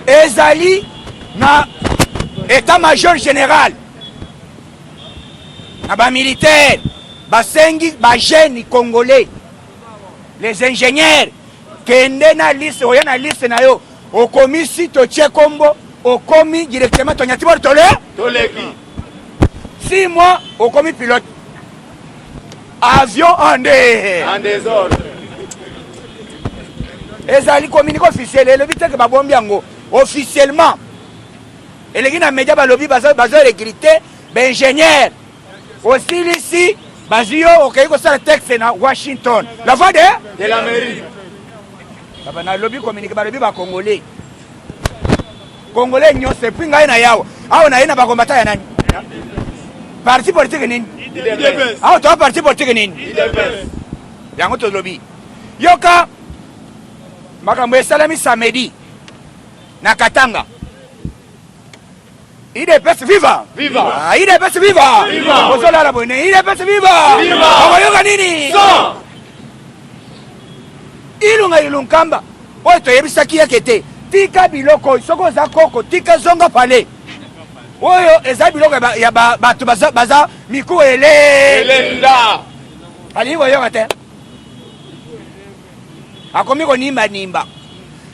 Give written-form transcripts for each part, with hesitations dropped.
ezali na état-major général na ba militaire basengi ba jeunes congolais les ingénieurs kende na liste oya na liste na yo okomi si totie kombo okomi directement tonyatibor toleki 6 mois okomi pilote avion en désordre ezali communiqué officiel elobi teke babombi yango officiellement eleki na média balobi bazo recruter baingénieur osilisi bazwi yo okei kosala texte na Washington la voix de l'Amérique baba nalobi communiqué balobi bacongolais congolais nyonso epui ngai na yawa awa na ye na bakombata ya nani parti politique nini awa toa parti politique nini yango tolobi yoka makambo esalami samedi na Katanga IDPS viva viva IDPS viva viva ozola bone IDPS viva viva abayoka nini so ilunga ilunkamba oyo toyebisaki yake te tika biloko soko za koko tika zonga pale oyo eza biloko ya bato baza miku elenda ali oyo kate akomi ko nimba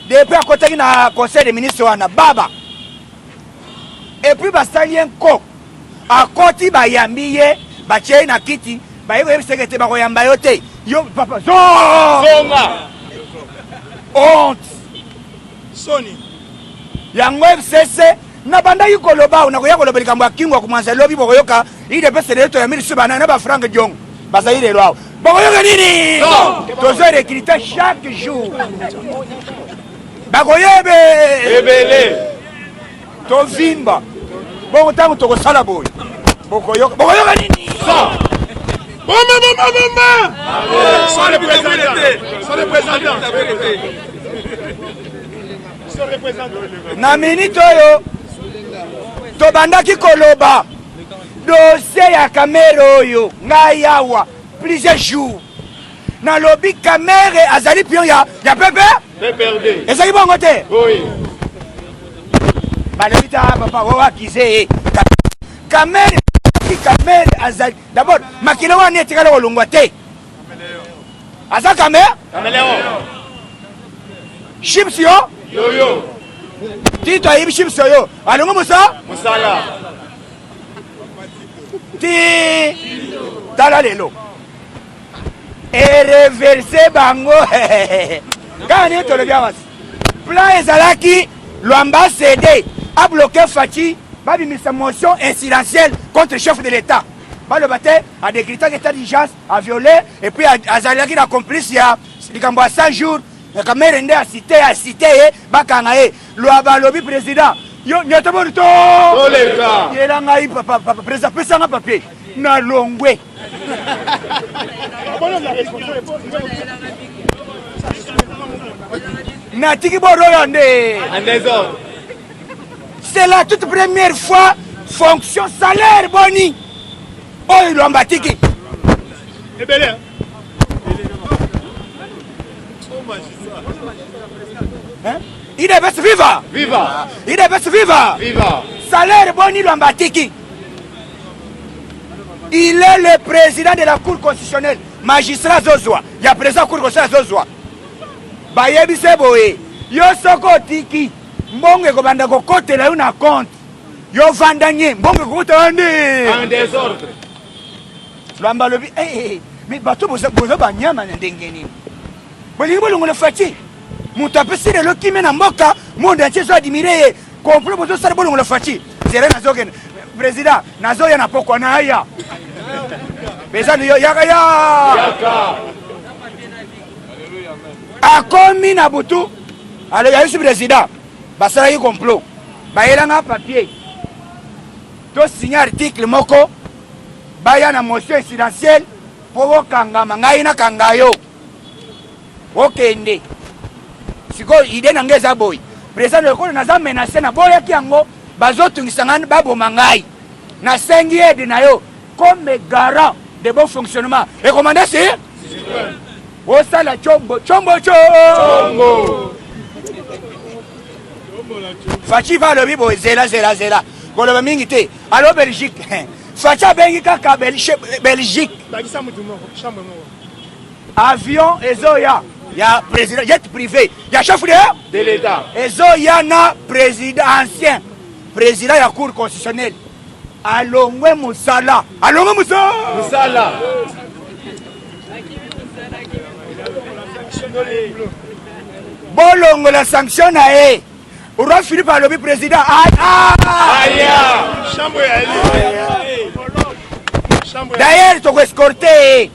depuis akotaki na conseil des ministres wana baba et puis basali enko akoti bayambi ye batie na kiti bayeko yebiseke te bakoyamba yo te yo papa zonga honte soni yango FCC na bandaki koloba na koya koloba likambo ya kingo kumanza lobi bokoyoka ide pese leto ya milisu bana na ba franc jong bazaire ile lwao bokoyoka nini tozo recruter chaque jour bakoyebe ebele to vimba boko tango to kosala boy bokoyoka nini Bomba sans le président na minute oyo tobandaki koloba dossier ya Kamere oyo ngai awa plusieurs jours na lobi Kamere azali pion ya PPRD ezali bongo te oui balebita papa wakize Kamere azali d'abord makilo wana etikala kolongwa te aza Kamere chips yo tito ayibi chips yo alongo musala ti tala lelo reverse bango kani tolobi awasi plan ezalaki l'ambassadeur a bloqué Fati babimisa motion incidentielle contre le chef de l'État baloba te a décrété état d'urgence a violé et puis azalaki na complice ya likambo ya 100 jours Kamere nde asite bakanga ye lwa balobi président yo nyoto bonito oleka yela ngai papa président pesa nga papier na longwe na tiki boro yonde c'est la toute première fois fonction salaire boni oyo lomba tiki ebele IDPS viva viva IDPS viva viva salaire boni lomba tiki. Il est le président de la Cour constitutionnelle magistrat Zozwa ya président Cour constitutionnelle Zozwa bayebi seboye yo soko tiki mbongo ekobanda kokotela yo na compte yo vandanye mbongo ekokotela en désordre lwamba lobi mais bato bozo banyama na ndenge nini bolingi bolongola Fati moto apesi lelo kime na mboka monde entier zo admire ye complot bozosala bolongola Fati zere nazokende président nazoya na pokwa na aya bezani yo yaka akomi na butu alors ya yusu président basalaki complot bayelanga papier to signer article moko baya na motion incidentielle po bokangama ngai nakanga yo okende siko ide na ngeza boy président lekolo naza menacé na boyaki yango bazotungisa ngani baboma ngai na sengi aide na yo comme garant de bon fonctionnement et commandant c'est osala chombo Fachi va le bibo zela koloba mingi te alo Belgique Facha bengi kaka Belgique avion ezoya ya président jet privé ya chef de l'état ezoya na président ancien président ya cour constitutionnelle alongwe musala bolongo la sanction na e Roi Philippe alobi président d'ailleurs toko escorté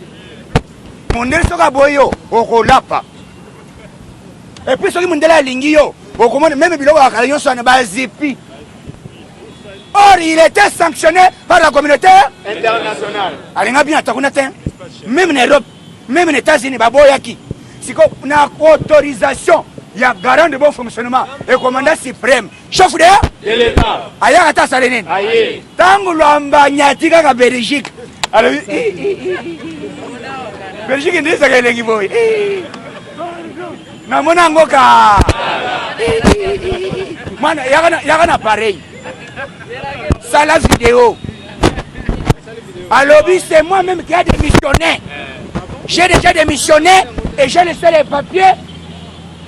mondele soka boyo okolapa et puis soki mondele alingi yo okomona même biloko akala nyonso ana bazipi. Or il était sanctionné par la communauté internationale. Alinga bien atakuna te même en Europe même en États-Unis baboyaki siko na autorisation ya garant de bon fonctionnement et commandant suprême chef de l'État aya ata salenen tangu lwamba nyati kaka Belgique alors Belgique ndi saka elengi boy na mona ngoka mana yakana pareil ça la vidéo alors c'est moi-même qui a démissionné. J'ai déjà démissionné et j'ai laissé les papiers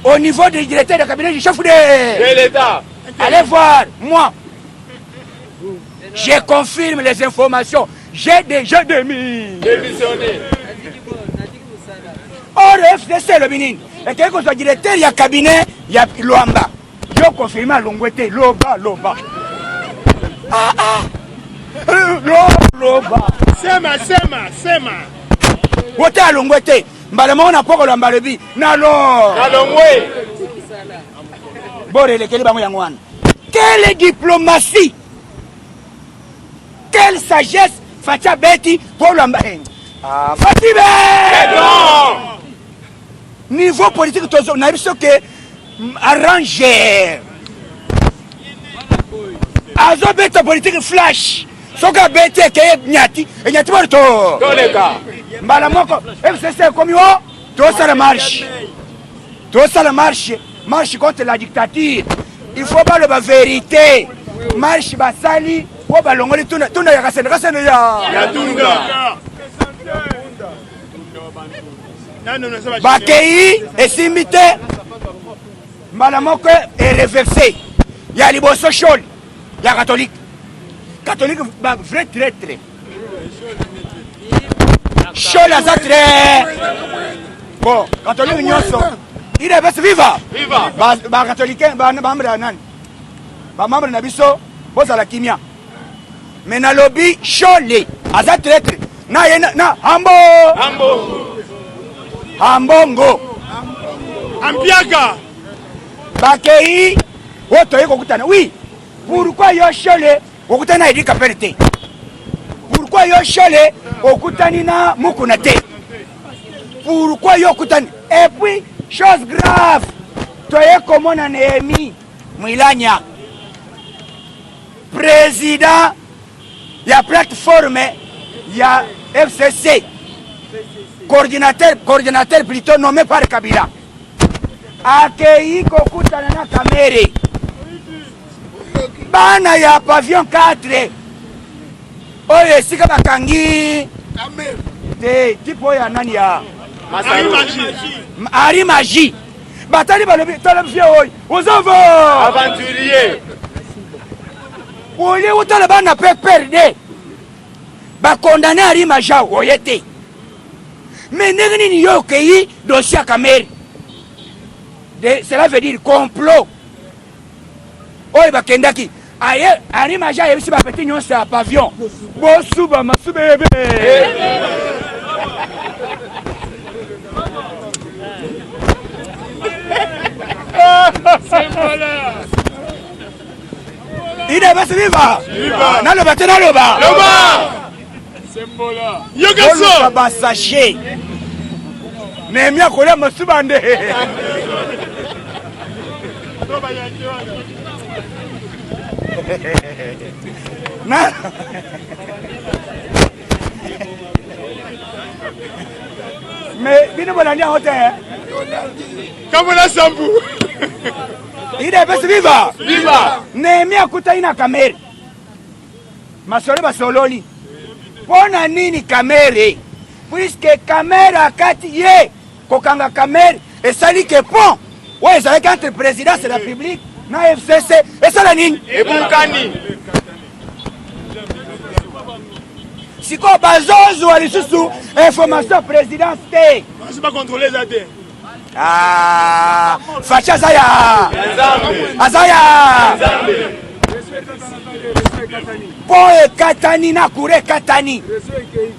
au niveau du directeur de cabinet du chef de l'État. Allez voir, moi. Je confirme les informations. J'ai déjà démissionné. Or, le FDC, le Bénin, et quelqu'un soit directeur, il y a cabinet, il y a Luamba. Je confirme à Longwete, Loba. Loba. Sema. Wote à Longwete. Mbalama on a pas le mbalebi. Nalongwe. Borele kele bango yangwana. Quelle diplomatie. Quelle sagesse Facha Beti pour l'ambaye. Fatibe. Niveau politique, on a vu ce que arrangé. Azo beta politique flash. Soka beti eke nyati. E nyati morto. Mbalamoko. FCC comme yo. Tout ça la marche contre la dictature. Il faut pas la vérité. Marche basali. Pour balongoli tuna ya kasene ya tunga. Bakei esimite Malamoko est reversé. Il y a les bossos chauds. Il y a catholique. Catholique vrai traître. Chaud la très. Bon, catholique nyonso. Il est best viva. Ba catholique ba membre nan. Ba membre na biso boza la kimia. Mais na lobby chaud aza traître. Na Ambongo. Ambiaga. Bakei. Woto yeko kutana. Oui. Pourquoi yo chole okutana idi kapelete? Pourquoi yo chole okutani na mukunate? Pourquoi yo kutani? Et puis chose grave. Toye komona Néhémie Mwilanya. Président ya plateforme ya FCC. Coordinateur plutôt nommé par Kabila. Akei kokutana na Kamere. Bana ya pavillon 4. Oye sika bakangi. Te tipo ya nani ya Ari Magie. Batali balobi tolobie oy. Ozovo aventurier. Oye utala bana pe perdre. Ba condamné Ari Magie oyete. Mais n'est-ce pas que dossier à Kamere? Cela veut dire complot. Oh, bah, Kendaki. Aïe, Ari Magie a réussi à péter un pavillon. Bon, souba, ma soubébé. Il est pas viva. Non, le bâton, le bas. Yogaso basaché. Nemia kola masubande. Na. Mais bino bolandi en hôtel. Kamona Sambu. Il est best viva. Viva. Nehemia akuta ina kamera. Masole basololi. Pona nini kamera? Puisque kamera kati ye kokanga kamera et sali que pont. Ouais, c'est avec entre président de la République na FCC et ça la nini? Et Boukani. Si ko bazozo ali susu information présidence te. Je pas contrôler ça te. Ah, facha zaya. Azaya. Po katani na kure katani.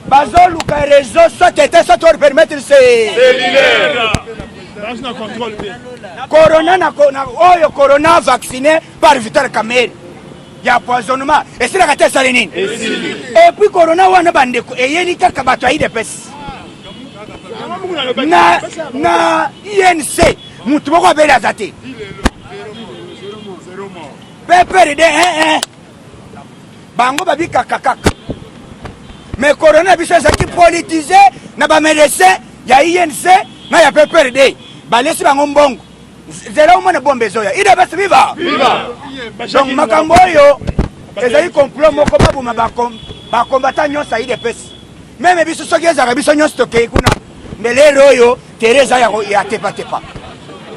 Bazolu ka réseau sotete sotor permettre c'est. Corona na oyo corona vacciné par Vital Kamerhe. Ya poisonnement. Et c'est la carte salinine. Et puis corona wana bandeko eyeli kaka bato aide pesi. Na INC mutu moko abeli aza te. PPRD bango babika kaka. Mais corona biso ezaki politisé na bamédecin ya INC na ya PPRD. Balesi bango mbongo. Zela umone bombe zoya. Ide basi viva. Viva. Donc makambo oyo ezali complot moko babuma bakombata nyonso aide pesi. Meme biso soki ezaka biso nyonso tokei kuna. Mais lelo oyo Teresa ya tepa.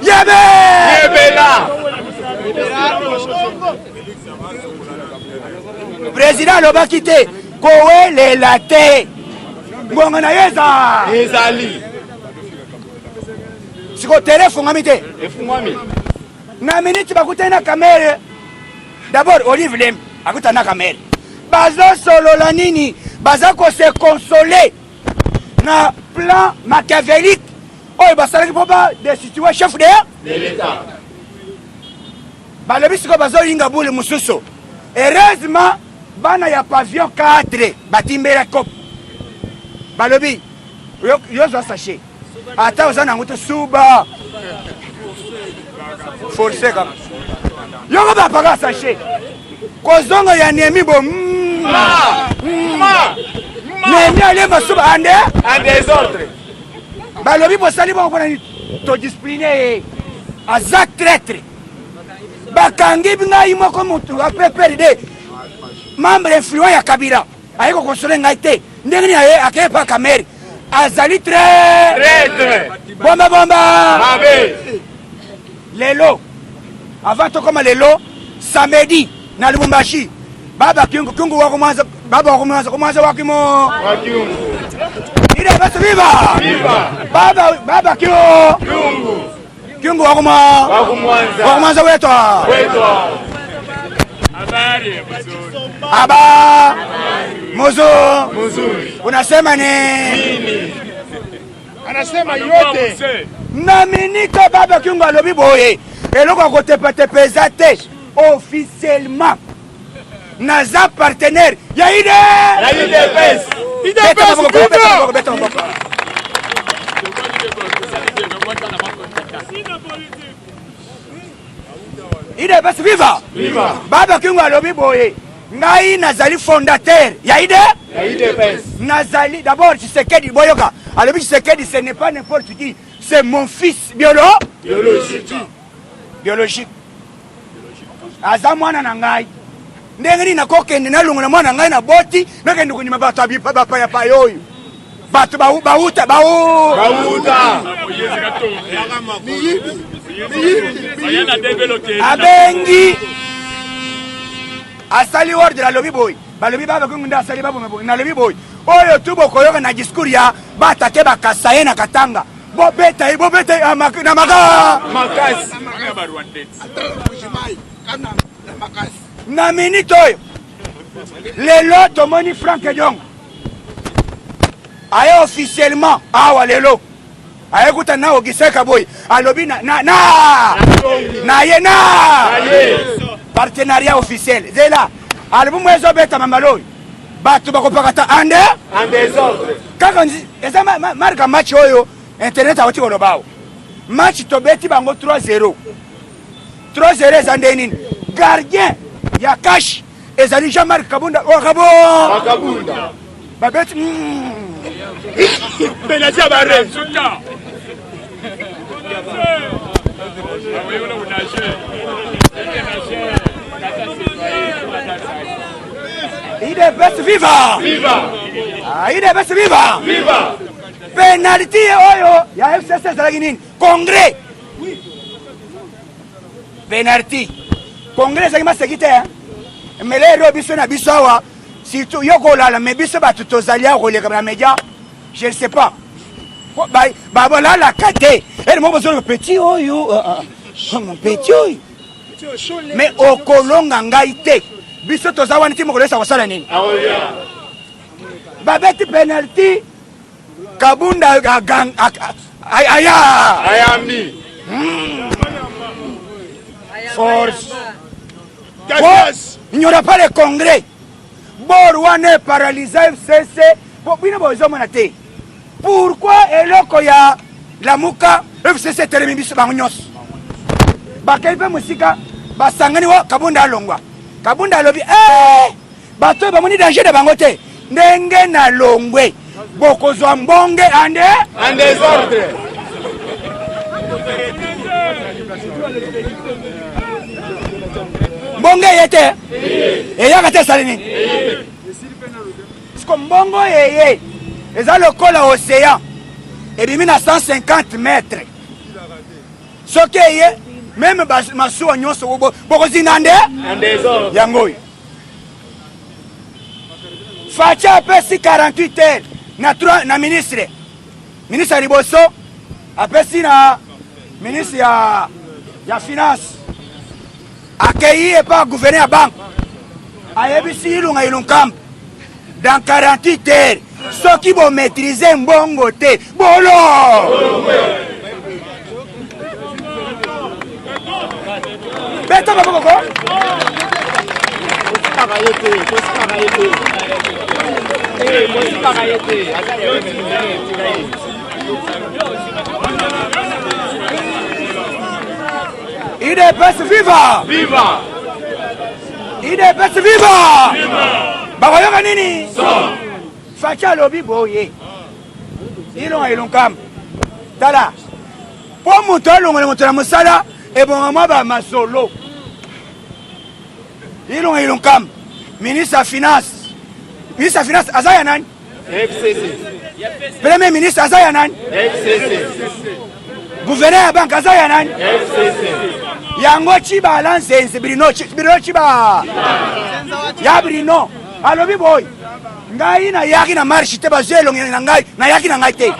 Yebe! Yebela. Président alobaki te kowelela te. Mbongo na yeza. Ezali. Siko tere efungami te. Efungami. Na minute bakutana na kamera. D'abord Olive Lem akutana na kamera. Bazo solola nini? Baza ko se consoler na plan machiavélique. Oyo basalaki po ba destituer chef de l'État. Balobi siko bazo linga bule mususu. Heureusement bana ya pavillon 4 batimbela cop. Balobi yo zo sachet. Ata ozana ngoto suba. Forcé comme. Yo ba paga sachet. Kozongo ya Nehemi bo. Nehemi ale masuba ande En désordre. balobi bosali bongo mpona to discipliné aza traître. Bakangi ngai moko mutu wa PPRD membre influent ya Kabila aye ko konsole ngai te ndenge ni aye akeye pa Kamerhe azali Traître. bomba Mabe. lelo avant tokoma lelo samedi na Lubumbashi baba kyungu wako mwanza baba wako mwanza wakimo Wakiungu. ide basi viva Viva. baba kyungu wako mwanza wetwa Habari. aba muzo Muzuri. unasema nini? Anasema yote. Na minute baba kyungu alobi boye eloko akotepatepa te officiellement naza partenaire ya ide La UDPS. beta maboko. Ide basi viva Viva. baba kyungu alobi boye ngai nazali fondateur ya ide La UDPS. nazali d'abord Tshisekedi boyoka alobi Tshisekedi ce n'est pas n'importe qui, c'est mon fils biologique aza mwana na ngai ndenge nini nakokende nalongola mwana ngai na boti nakende kunyima bato bapayapaya oyo bato bauta abengi asali ordre alobi boy balobi baba kungu nda asali babo mebo nalobi boy oyo tu bokoyoka na discours ya batake bakasa ye na katanga bobeta na Makasi. na minute oyo lelo tomoni Frank Edong aye officiellement awa lelo aye kuta na Ogiseka boy alobi na ye partenariat officiel zela alobi mwezo beta mamaloyi bato bakopakata ande En désordre. kaka eza marka match oyo internet awoti kolobawo match tobeti bango 3-0 eza nde nini gardien ya kashi ezali Jean-Marc Kabunda Wakabunda. babeti Penalty à barré. IDPS viva! Viva! IDPS viva! Viva! Penalty oyo ya FCC ezalaki nini? Congrès! Penalty. Congrès ezalaki maseki te. Mais lero biso na biso awa surtout yokolala mais biso bato tozali akoleka na média je ne sais pas. Babolala kate. Elle m'a besoin de petit oyo. Mon petit oyo. Mais okolonga ngai te. Biso tozawani ti mokolesa kosala nini? Babeti penalty. Kabunda gang aya. Ayambi. Force. Casse. Il n'y aura pas le congrès. Borwane est paralysé FCC. Pourquoi eloko ya la muka FCC teremibiso bangonyos? Bakaipe musika basangani wa Kabunda alongwa. Kabunda alobi bato bamoni danger de bangote. Ndenge na longwe. Bokozwa mbonge ande En désordre. mbonge yete. Eya kate salini. Sko mbongo yeye. Eza lokola océan. Ebimi na 150 mètres. Soke ye même masuwa nyonso bokozina nde En désordre. yango. Facha apesi 48 heures na ministre. Ministre Liboso apesi na ministre ya finance. Accueilli et pas gouverneur à banque. Ayebisi ilunga ilunkam. Dans 48 heures. Ceux qui vont maîtriser mbongo te. Bolo! Beto bakoko. IDPS viva! Viva! IDPS viva! Viva! Bakoyoka nini? Facha lobi boye. Ilonga ilunkam. Tala. Po muto alonga muto na musala ebonga maba masolo. Ilonga ilunkam. Ministre ya finance. Ministre ya finance azaya nani? FCC. Premier ministre azaya nani? FCC. Gouverneur ya banque azaya nani? FCC. Yango chiba lansense Brino chiba. Ya Brino. Alobi boy. Ngai na yaki na marche te bazelo na ngai na yaki na ngai te.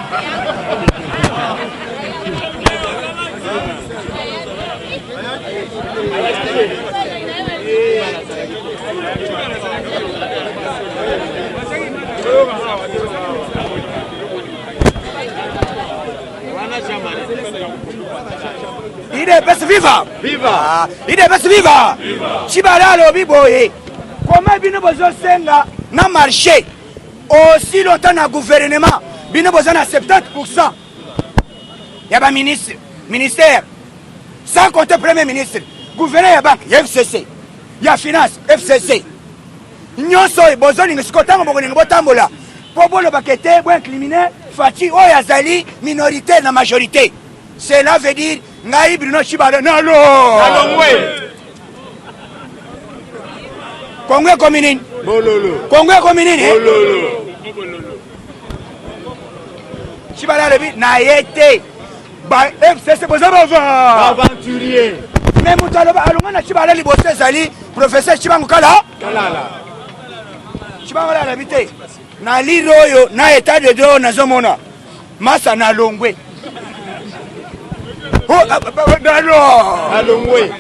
IDPS viva! Viva! IDPS viva! Chibala lobi boye. Comment bino bozo senga na marché aussi longtemps na gouvernement bino bozo na 70%. Ya ba ministère sans compter premier ministre, gouverneur ya banque, ya FCC, ya finance, FCC. Nyonso bozo ninga sikotango boko ninga botambola. Pobolo bakete bo incriminer Fati oyo azali minorité na majorité. Cela veut dire ngai Bruno Chibala nalo. Alongwe. Congo communine. Bololo. Congo communine. Bololo. Chibala lebi na yete. Ba FCC bozaba va. Aventurier. Mais mutaloba alonga na Chibala liboso ezali professeur Chibango kala. Kalala. Chibango la habité. Na liro oyo na état de droit nazomona. Masa na longwe. Oh dalo. Alongwe.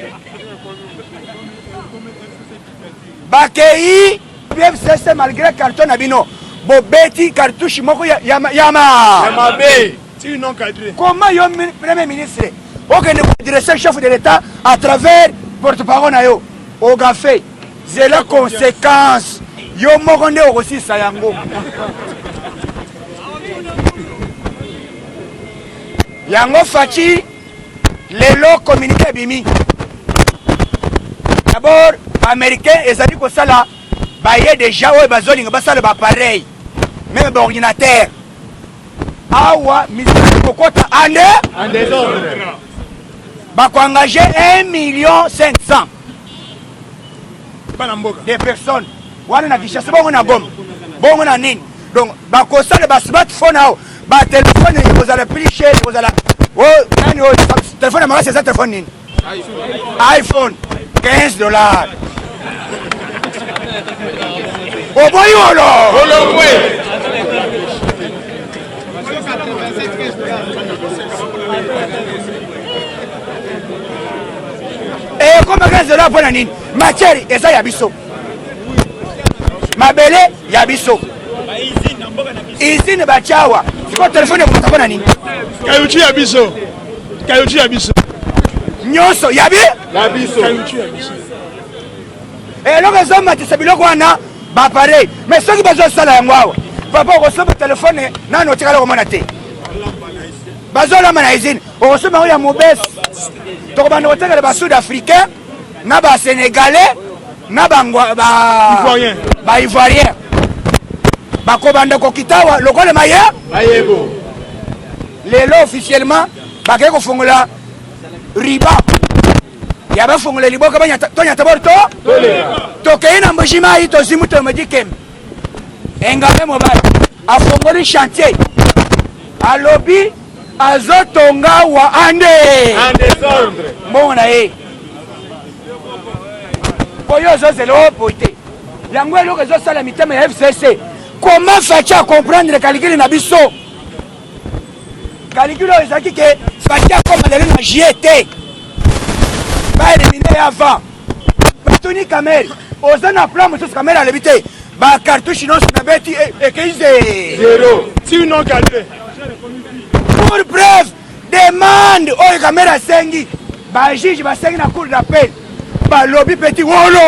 Bakei FCC malgré carton nabino. Bobeti cartouche moko yama. Yamabe. Tu non cadré. Comment yo premier ministre okende dresser chef de l'état à travers porte-parole na yo ogafé c'est la conséquence yo moko nde okosisa yango yango faci lelo communiqué bimi d'abord américain ezali kosala baye déjà oyo bazolinga basala ba pareil même ba ordinateur awa misala kokota ande En désordre. bako engagé 1,500,000 Bana mboka. de personnes wana na Kinshasa bongo na Goma bongo na nini donc bakosala ba smartphone ao ba téléphone ekozala plus cher ekozala nani oyo téléphone ya makasi eza téléphone nini iPhone $15 oboyi olo Olongwe. ekoma $15 mpona nini matière eza ya biso mabele ya biso izine bachawa siko telefone ekomata mpona nini Kayuchi ya biso. Kayuchi ya biso. nyonso yabi La biso. Kayuchi ya biso. eloko ezomatisa biloko wana bapareil mais soki bazosala yango awa papa okosomba telefone nani otikala komona te bazolamba na izine okosomba yango ya mobesi tokobanda kotekela basud africain na basénégalais na baivoirien bakobanda kokitawa lokola maye Ayebo. lelo officiellement bakei kofungola riba ya bafungola liboka tonyata boro tokei na mbujima ayi tozimu tomedi kembe engame mobali afungoli chantier alobi azotonga wa ande En désordre. mbongo na ye oyo ozozela opoyi te yango eloko ezosala mitema ya FCC comment faci a comprendre kalikili na biso kalikili oyo ezalaki ke faci akoma lelo na jie te baelimine ye avant batuni kamere oza na plan mosusu kamere alobi te bacartouche nyonso na beti ekeize Zéro. Si non cadré. pour preuve demande oyo kamere asengi bajuge basengi na cour d'appel balobi peti wolo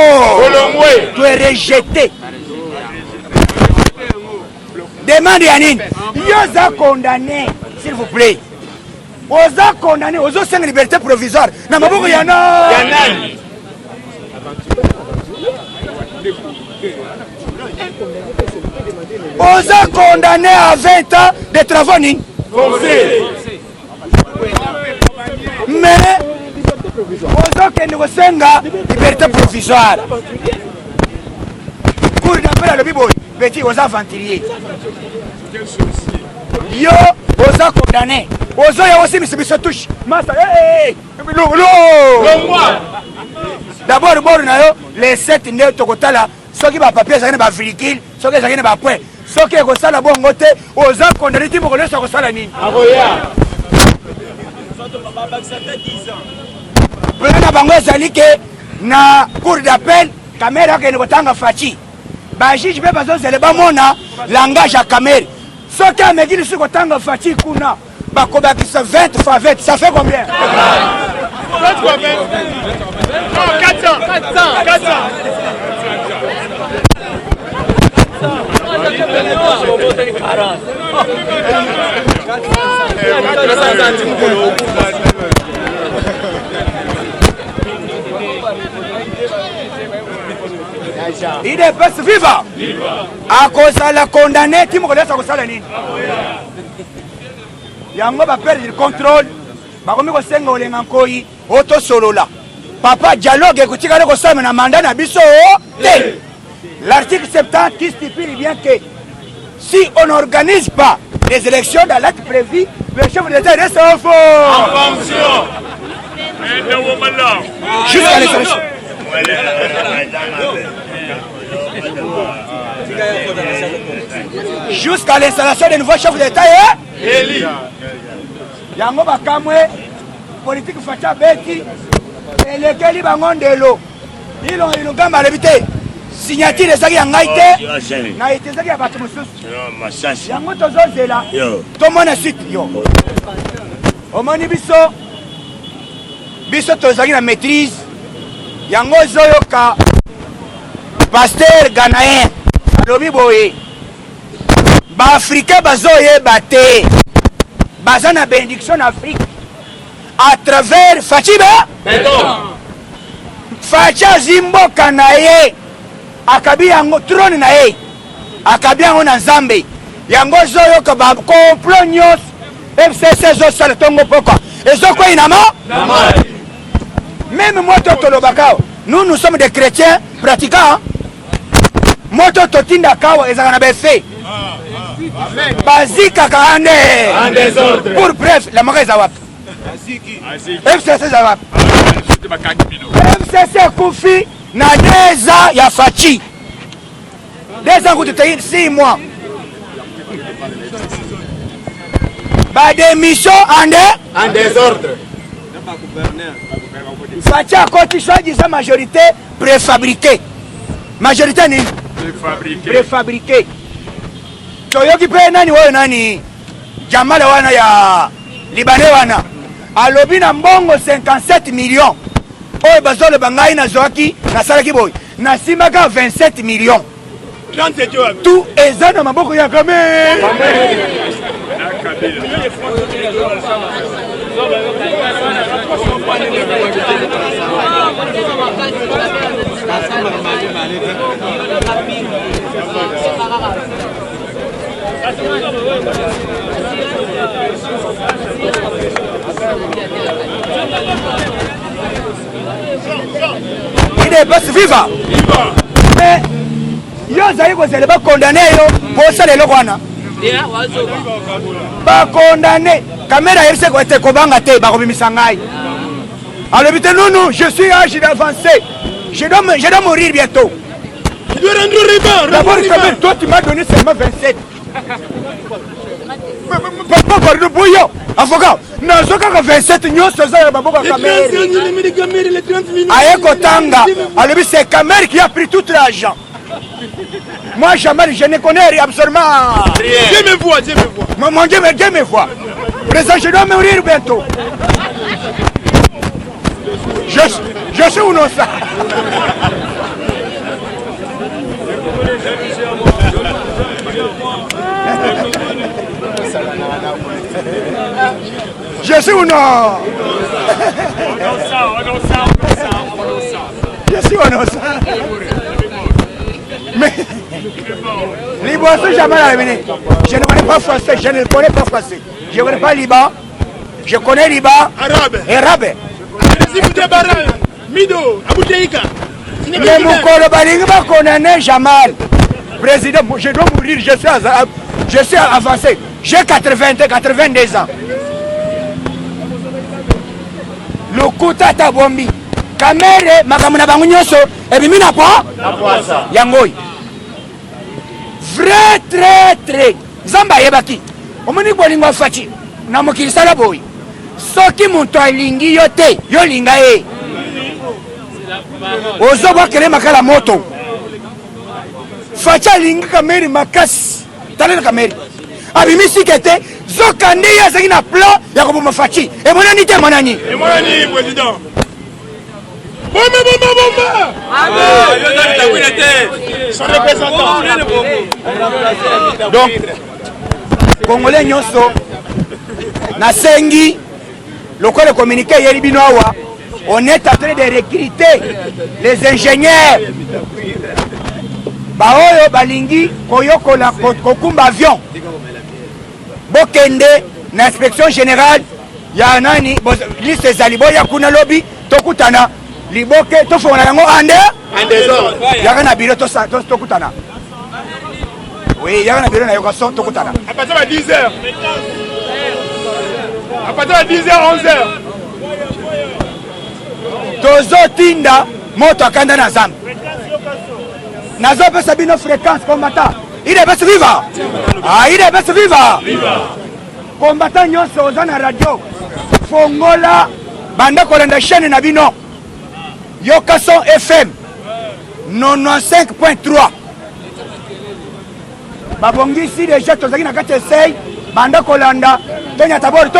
Olongwe. tu es rejeté demande ya nini yo oza condamné s'il vous plaît oza condamné ozosenga liberté provisoire na maboko ya Yanani. oza condamné à 20 ans de travaux nini Conseil. mais ozokende kosenga liberté provisoire cour d'appel alobi boye peti oza ventilier yo oza condamné ozoya osimisa biso touche masa Longwa. d'abord bord na yo les 7 nde tokotala soki bapapier ezalaki na bavirgule soki ezalaki na bapoint soki ekosala bongo te oza condamné ti mokolo nyonso akosala nini Akoya. plan na bango ezali ke na cour d'appel kamere akende kotanga faci bajuge mpe bazozele bamona langage ya kamere soki ameki lisu kotanga faci kuna bakobakisa 20 fois 20 ça fait combien 20 fois 20. Non, 400. 400. idps viva akozala condamné ti mokolo nyonso akosala nini yango baperdre contrôle bakomi kosenga olenga nkoi otosolola papa dialogue ekotikali kosala na manda na biso te l'article 70 qui stipule bien que si on n'organise pas les élections dans l'acte prévu le chef de l'État reste au fond En fonction. jusqu'à l'installation jusqu'à l'installation de nouveaux chefs d'État Eli. yango bakamwe politique faca beti elekeli bango ndelo ilongamba alobi te signature ezalaki ya ngai te na ete ezalaki ya bato mosusu yango tozozela tomona site yo omoni biso tozalaki na maîtrise yango ozoyoka paster ganayen alobi boye baafrikain bazoyeba te baza na bénédiction na afrique à travers facibe faci azwi mboka na ye akabi yango trone na ye akabi yango na nzambe yango zoyoka complot nyonso FCC ezosala ntongo pokwa ezokweyinama même moto tolobaka nous sommes des chrétiens pratiquants moto totinda kawa ezaka na befe bazikaka ande pour bref la maka eza wapi FCC eza wapi FCC ekufi na 2 ans ya faci 2 ans kutu 6 mois badémission en désordre faci akoti soi-disant majorité préfabriquée majorité nini préfabriqué toyoki mpe nani oyo nani jamala wana ya libanais wana alobi na mbongo 57 millions oyo bazoloba ngai nazwaki nasalaki boye nasimbaka 27 millions tout eza na maboko ya Kamere il est pas vivant mais yo zali kozele bakondane yo posala eloko wana bakondane Kamera yebise kote kobanga te bakobimisa ngai alobi te non je suis âgé d'avancé je dois mourir bientôt tu dois rendre riba d'abord Kamera toi tu m'as donné seulement 27 papa Bardo Bouyo avocat nazo kaka 27 nyonso za ya baboka Kamera aye kotanga alobi c'est Kamera qui a pris tout l'argent. Moi, jamais, je ne connais absolument rien. Dieu me voit. Mon Dieu me voit. Président, je dois mourir bientôt. Je suis où non ça? Je suis où non? Je suis où non ça? Mais les boissons jamais à la je ne connais pas français, je ne connais pas français. Je ne connais pas Liban, je connais Liban, arabe. Mais mon colobaling va condamner Jamal. Président, je dois mourir, je suis avancé. J'ai 82 ans. Le coup tata bombi. Kamere makamuna bangu nyonso ebimina kwa yangoi vrai très zamba yebaki omoni bolingo fachi na mokilisala boy soki muntu alingi yo te yo linga ye ozoba kele makala moto fachi alingi Kamere makasi tala Kamere abimisi kete zokande ya zaki na plan ya koboma fachi emonani te monani président Bomba! Son représentant. Donc, Congolais nyonso, Nasengi, le corps de communiqué, on est en train de recruter les ingénieurs. Baoyo, Balingi, Koyoko, la Kokumba avion. Bokende, l'inspection générale, Yanani, liste Zalibo, Yakuna Lobby, Tokutana. Liboke to fona yango ande yaka na biro to kutana oui yaka na biro na yoka son to kutana à partir de 10h à partir de 10h 11h tozo tinda moto akanda na zambe nazo pesa bino fréquence combattant il est best vivant il est best vivant combattant nyonso oza na radio fongola banda kolanda chaîne na bino Yokason FM 95.3 babongisi déjà tozaki na kati essay banda kolanda tonya tabor to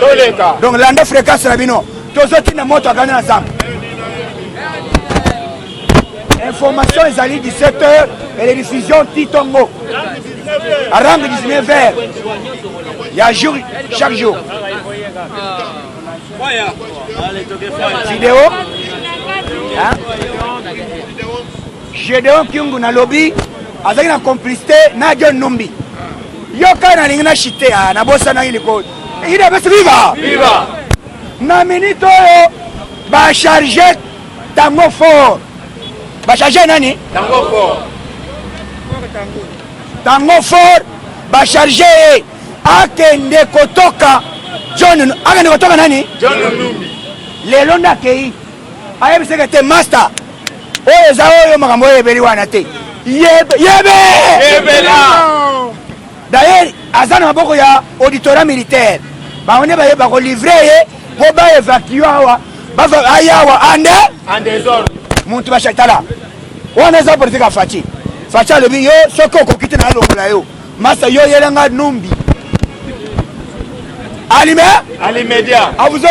toleka donc landa fréquence na bino tozoti na moto akanda na zambe information ezali 17h et les diffusions Titongo à rang de 19h il y a jour chaque jour vidéo Gédéon Kyungu na lobby azaki na complicité na John Numbi yoka nalingi na chite nabosanaki likolo ide besi viva na minute oyo bacharge tango fort bacharge nani tango fort bacharge akende kotoka John akende kotoka nani lelo ndakei ayebiseke te master oyo eza oyo makambo oyo ebeli wana te yebela d'ailleurs aza na maboko ya auditorat militaire bango nde bayeba kolivre ye mpo baevacue awa ayawa ande muntu bashatala wana eza politike ya faci alobi yo soki okoki te na alongola yo masa yo yelenga numbi alimedia abuzo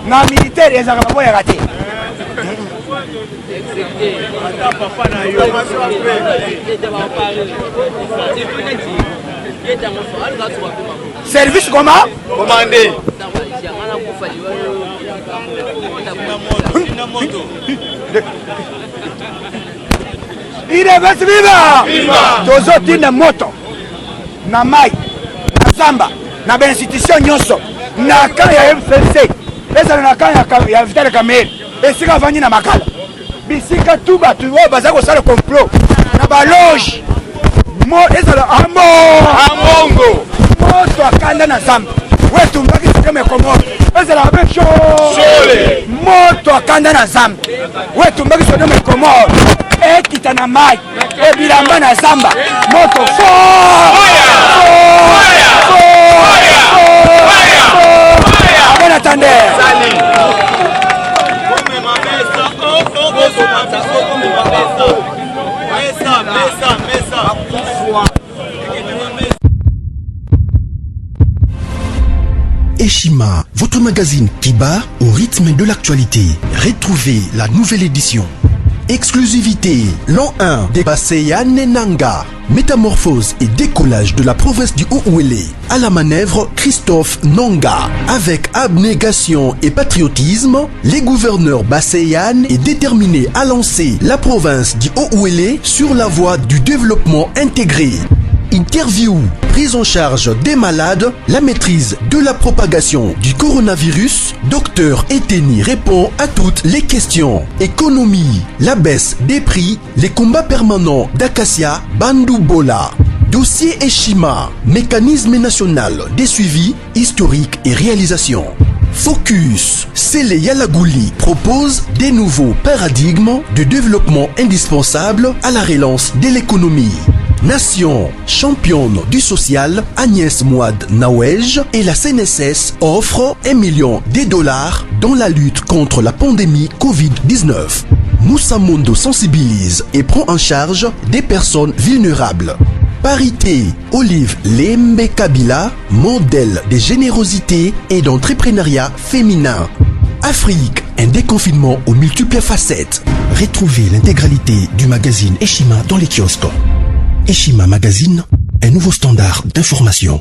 na militaire ezalaka baboyaka te service comment commandé idebesi viva tozotinda moto na mai na zamba na bainstitution nyonso na kan ya mcc ezala na kan ya Vital Kamerhe esika avandi na makala bisika tu bato oyo baza kosala complot na baloge ezala amongo moto akanda na zamba wetumbaki sikeme komoro ezala abe shole moto akanda na zamba wetumbaki sodome komoro ekita na mai ebilamba na zamba moto abona tande Eshima, votre magazine qui bat au rythme de l'actualité. Retrouvez la nouvelle édition. Exclusivité, l'an 1 des Basseyane Nanga. Métamorphose et décollage de la province du Haut-Ouélé. À la manœuvre, Christophe Nanga. Avec abnégation et patriotisme, les gouverneurs Basseyane est déterminé à lancer la province du Haut-Ouélé sur la voie du développement intégré. Interview, prise en charge des malades, la maîtrise de la propagation du coronavirus. Dr Eteni répond à toutes les questions. Économie, la baisse des prix, les combats permanents d'Acacia, Bandoubola. Dossier Eshima, mécanisme national des suivis historiques et réalisations. Focus, Sele Yalagouli propose des nouveaux paradigmes de développement indispensables à la relance de l'économie. Nation, championne du social, Agnès Mouad Nawej et la CNSS offrent $1 million dans la lutte contre la pandémie Covid-19. Moussa Mondo sensibilise et prend en charge des personnes vulnérables. Parité, Olive Lembe Kabila, modèle de générosité et d'entrepreneuriat féminin. Afrique, un déconfinement aux multiples facettes. Retrouvez l'intégralité du magazine Eshima dans les kiosques. Eshima Magazine, un nouveau standard d'information.